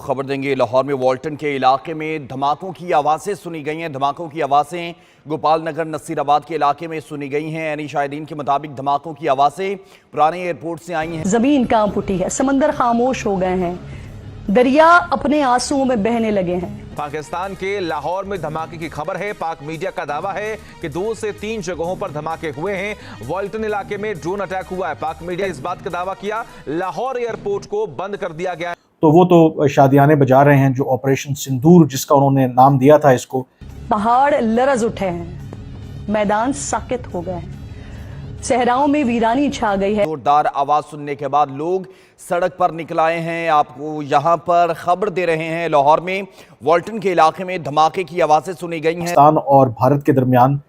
खबर देंगे। लाहौर में वाल्टन के इलाके में धमाकों की आवाज़ें सुनी गई हैं। धमाकों की आवाज़ें गोपाल नगर नसीराबाद के इलाके में सुनी गई हैं। यानी शाहिदीन के मुताबिक धमाकों की आवाज़ें पुराने एयरपोर्ट से आई हैं। जमीन कांप उठी है, समंदर खामोश हो गए हैं, दरिया अपने आंसुओं में बहने लगे हैं। पाकिस्तान के लाहौर में धमाके की खबर है। पाक मीडिया का दावा है कि 2 से 3 जगहों पर धमाके हुए हैं। वाल्टन इलाके में ड्रोन अटैक हुआ है। पाक मीडिया इस बात का दावा किया लाहौर एयरपोर्ट को बंद कर दिया गया है। तो वो तो शादियाने बजा रहे हैं, जो ऑपरेशन सिंदूर जिसका उन्होंने नाम दिया था इसको। पहाड़ लरज उठे हैं, मैदान साकित हो गए हैं, सहराओं में वीरानी छा गई है। जोरदार आवाज सुनने के बाद लोग सड़क पर निकल आए हैं। आपको यहां पर खबर दे रहे हैं, लाहौर में वाल्टन के इलाके में धमाके की आवाजें सुनी गई हैं। पाकिस्तान और भारत के दरमियान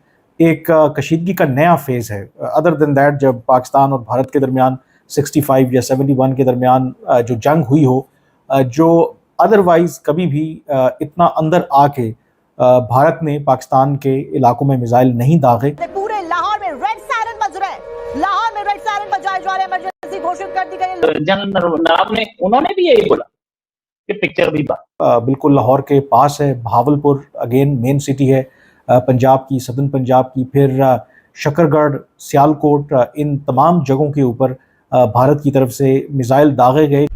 एक कशीदगी का नया फेज है। अदर देन दैट, जब पाकिस्तान और भारत के दरमियान 65 या 71 के दरमियान जो जंग हुई हो, जो अदरवाइज कभी भी इतना अंदर आके भारत ने पाकिस्तान के इलाकों में मिसाइल नहीं दागे। पूरे लाहौर में रेड सायरन बज रहा है, लाहौर में रेड सायरन बजाए जा रहे हैं, इमरजेंसी घोषित कर दी गई। जनरल नवाब ने उन्होंने भी यही बोला कि पिक्चर भी बिल्कुल लाहौर के पास है। बहावलपुर अगेन मेन सिटी है पंजाब की, सदर्न पंजाब की, फिर शकरगढ़, सियालकोट, इन तमाम जगहों के ऊपर भारत की तरफ से मिसाइल दागे गए।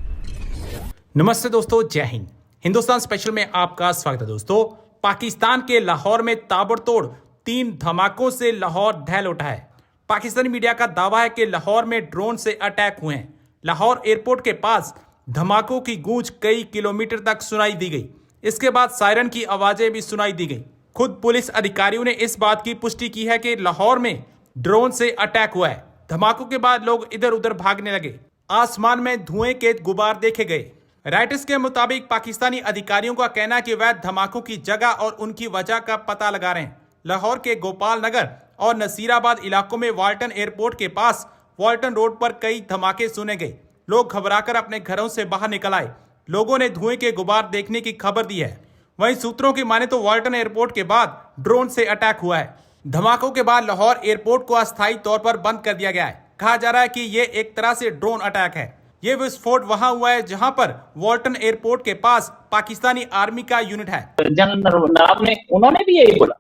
नमस्ते दोस्तों, जय हिंद। हिंदुस्तान स्पेशल में आपका स्वागत है। दोस्तों, पाकिस्तान के लाहौर में ताबड़तोड़ 3 धमाकों से लाहौर ढह उठा है। पाकिस्तानी मीडिया का दावा है कि लाहौर में ड्रोन से अटैक हुए हैं। लाहौर एयरपोर्ट के पास धमाकों की गूंज कई किलोमीटर तक सुनाई दी गई। इसके बाद सायरन की आवाजें भी सुनाई दी गई। खुद पुलिस अधिकारियों ने इस बात की पुष्टि की है कि लाहौर में ड्रोन से अटैक हुआ है। धमाकों के बाद लोग इधर उधर भागने लगे। आसमान में धुएं के गुबार देखे गए। राइटर्स के मुताबिक पाकिस्तानी अधिकारियों का कहना है कि वह धमाकों की जगह और उनकी वजह का पता लगा रहे हैं। लाहौर के गोपाल नगर और नसीराबाद इलाकों में वाल्टन एयरपोर्ट के पास वाल्टन रोड पर कई धमाके सुने गए। लोग घबराकर अपने घरों से बाहर निकल आए। लोगों ने धुएं के गुबार देखने की खबर दी है। वहीं सूत्रों की माने तो वाल्टन एयरपोर्ट के बाद ड्रोन से अटैक हुआ है। धमाकों के बाद लाहौर एयरपोर्ट को अस्थायी तौर पर बंद कर दिया गया है। कहा जा रहा है कि ये एक तरह से ड्रोन अटैक है। ये विस्फोट वहां हुआ है जहां पर वाल्टन एयरपोर्ट के पास पाकिस्तानी आर्मी का यूनिट है। जनरल नवाब ने उन्होंने भी यही बोला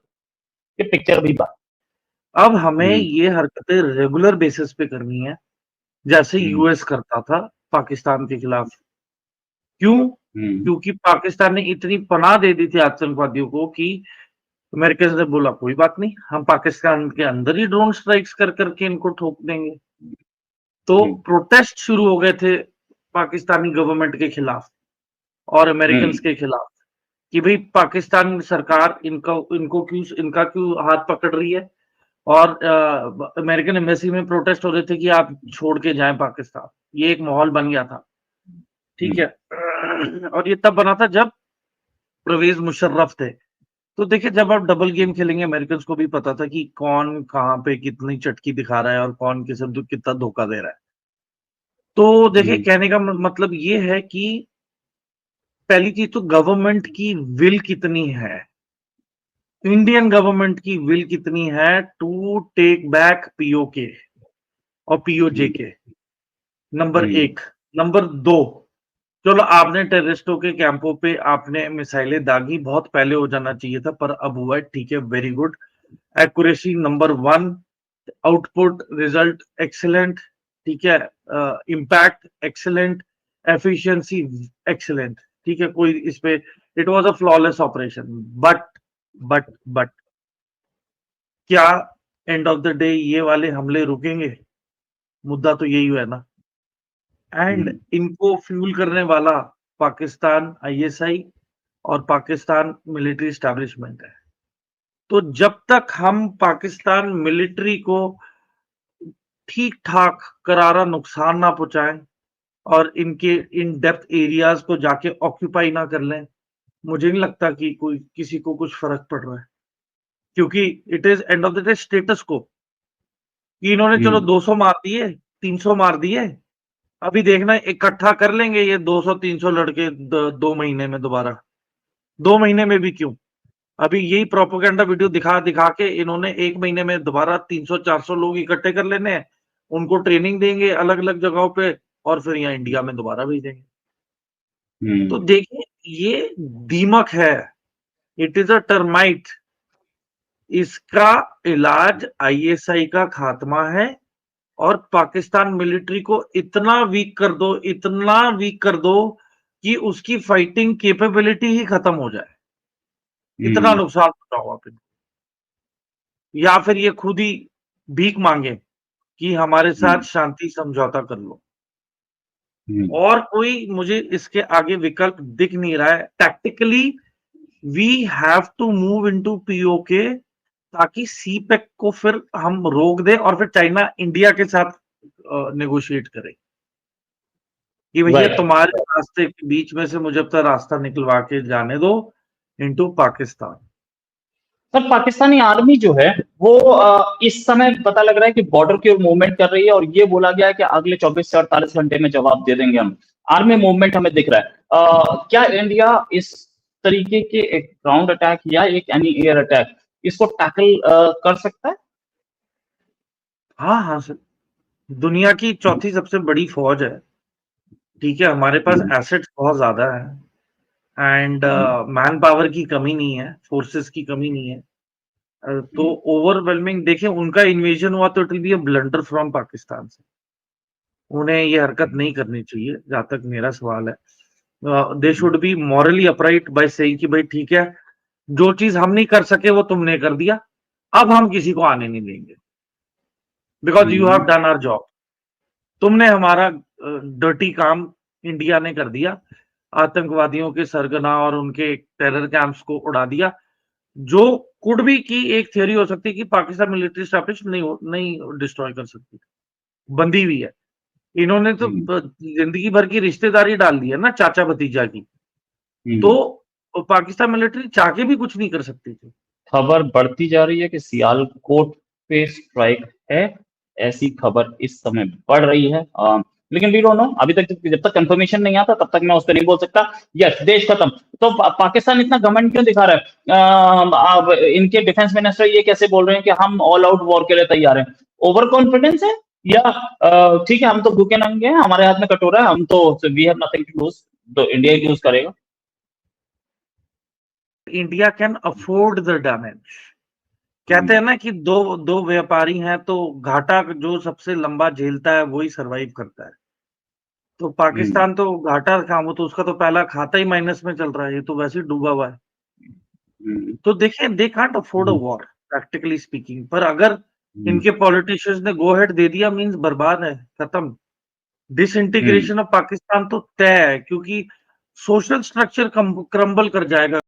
कि पिक्चर भी अब हमें ये हरकतें रेगुलर बेसिस पे करनी है, जैसे यूएस करता था पाकिस्तान के खिलाफ। क्यों? क्योंकि पाकिस्तान ने इतनी पनाह दे दी थी आतंकवादियों को कि अमेरिका ने बोला कोई बात नहीं, हम पाकिस्तान के अंदर ही ड्रोन स्ट्राइक्स कर करके इनको ठोक देंगे। तो प्रोटेस्ट शुरू हो गए थे पाकिस्तानी गवर्नमेंट के खिलाफ और अमेरिकन के खिलाफ कि भाई पाकिस्तान सरकार इनका क्यों हाथ पकड़ रही है। और अमेरिकन एम्बेसी में प्रोटेस्ट हो रहे थे कि आप छोड़ के जाएं पाकिस्तान। ये एक माहौल बन गया था, ठीक है। और ये तब बना था जब परवेज मुशर्रफ थे। तो देखिए, जब आप डबल गेम खेलेंगे, अमेरिकन को भी पता था कि कौन कहाँ पे कितनी चटकी दिखा रहा है और कौन कितना धोखा दे रहा है। तो देखिए, कहने का मतलब ये है कि पहली चीज तो गवर्नमेंट की विल कितनी है, इंडियन गवर्नमेंट की विल कितनी है टू टेक बैक पीओके और पीओजे के। नंबर 1। नंबर 2, चलो आपने टेररिस्टों के कैंपों पे आपने मिसाइलें दागी, बहुत पहले हो जाना चाहिए था, पर अब हुआ है, ठीक है, very good. Accuracy number 1, output result excellent, ठीक है, इम्पैक्ट एक्सीलेंट, एफिशिएंसी एक्सीलेंट, ठीक है, कोई इस पे it was a flawless operation. But क्या एंड ऑफ द डे ये वाले हमले रुकेंगे? मुद्दा तो यही है ना। एंड इनको फ्यूल करने वाला पाकिस्तान आईएसआई और पाकिस्तान मिलिट्री एस्टैब्लिशमेंट है। तो जब तक हम पाकिस्तान मिलिट्री को ठीक ठाक करारा नुकसान ना पहुंचाएं और इनके इन डेप्थ एरियाज को जाके ऑक्यूपाई ना कर लें, मुझे नहीं लगता कि कोई किसी को कुछ फर्क पड़ रहा है। क्योंकि it is end of the day status को कि इन्होंने चलो 200 मार दिए, 300 मार दिए, अभी देखना इकट्ठा कर लेंगे ये 200-300 लड़के 2 महीने में दोबारा। 2 महीने में भी क्यों, अभी यही प्रोपेगेंडा वीडियो दिखा के इन्होंने 1 महीने में दोबारा 300-400 लोग इकट्ठे कर लेने हैं, उनको ट्रेनिंग देंगे अलग अलग जगहों पे और फिर यहाँ इंडिया में दोबारा भेजेंगे। तो देखिए, ये दीमक है, इट इज अ टर्माइट। इसका इलाज आईएसआई का खात्मा है और पाकिस्तान मिलिट्री को इतना वीक कर दो, इतना वीक कर दो कि उसकी फाइटिंग कैपेबिलिटी ही खत्म हो जाए। इतना नुकसान पहुंचाओ आप इनको, या फिर ये खुद ही भीख मांगे कि हमारे साथ शांति समझौता कर लो। और कोई मुझे इसके आगे विकल्प दिख नहीं रहा है। Tactically we have to move into PoK ताकि सीपेक को फिर हम रोक दें और फिर चाइना इंडिया के साथ नेगोशिएट करे कि भैया तुम्हारे रास्ते के बीच में से मुझे अपना रास्ता निकलवा के जाने दो into Pakistan. Sir Pakistani army जो है वो इस समय पता लग रहा है कि बॉर्डर की ओर मूवमेंट कर रही है और ये बोला गया है कि अगले 24 से 48 घंटे में जवाब दे देंगे हम। आर्मी मूवमेंट हमें दिख रहा है। क्या इंडिया इस तरीके के एक ग्राउंड अटैक या एक एनी एयर अटैक इसको टैकल कर सकता है? हाँ सर, दुनिया की चौथी सबसे बड़ी फौज है, ठीक है, हमारे पास एसेट्स बहुत ज्यादा है एंड मैन पावर की कमी नहीं है, फोर्सेस की कमी नहीं है। तो ओवरवेलमिंग देखिए, उनका इन्वेजन हुआ तो it will be a blunder from Pakistan से। उन्हें ये हरकत नहीं करनी चाहिए, जहां तक मेरा सवाल है। They should be morally upright by saying कि भाई ठीक है, जो चीज हम नहीं कर सके वो तुमने कर दिया, अब हम किसी को आने नहीं देंगे because you have done our job. तुमने हमारा डर्टी काम इंडिया ने कर दिया, आतंकवादियों के सरगना और उनके टेरर कैंप्स को उड़ा दिया। जो कुड भी की एक थ्योरी हो सकती है कि पाकिस्तान मिलिट्री एस्टैब्लिश नहीं डिस्ट्रॉय कर सकती, बंदी हुई है। इन्होंने तो जिंदगी भर की रिश्तेदारी डाल दी है ना, चाचा भतीजा की। तो पाकिस्तान मिलिट्री चाह के भी कुछ नहीं कर सकती थी। खबर बढ़ती जा रही है कि सियालकोट पे स्ट्राइक है, ऐसी खबर इस समय बढ़ रही है। लेकिन वी डोंट नो, अभी तक जब तक कंफर्मेशन नहीं आता तब तक मैं उस पर नहीं बोल सकता। यस, देश खत्म। तो पाकिस्तान इतना घमंड क्यों दिखा रहा है? अब इनके डिफेंस मिनिस्टर ये कैसे बोल रहे हैं कि हम ऑल आउट वॉर के लिए तैयार हैं? ओवर कॉन्फिडेंस है या ठीक है हम तो भूखे नंगे हैं, हमारे हाथ में कटोरा है, हम तो we have nothing to lose, तो इंडिया यूज करेगा। India can afford the damage. कहते हैं ना कि दो व्यापारी हैं तो घाटा जो सबसे लंबा झेलता है वही सरवाइव करता है। तो पाकिस्तान तो घाटा काम हो तो उसका तो पहला खाता ही माइनस में चल रहा है, ये तो वैसे ही डूबा हुआ है। तो देखिए, they can't afford a war practically speaking. पर अगर इनके पॉलिटिशियंस ने गो हेड दे दिया मींस बर्बाद है, खत्म। डिसइंटीग्रेशन ऑफ पाकिस्तान तो तय है, क्योंकि सोशल स्ट्रक्चर क्रम्बल कर जाएगा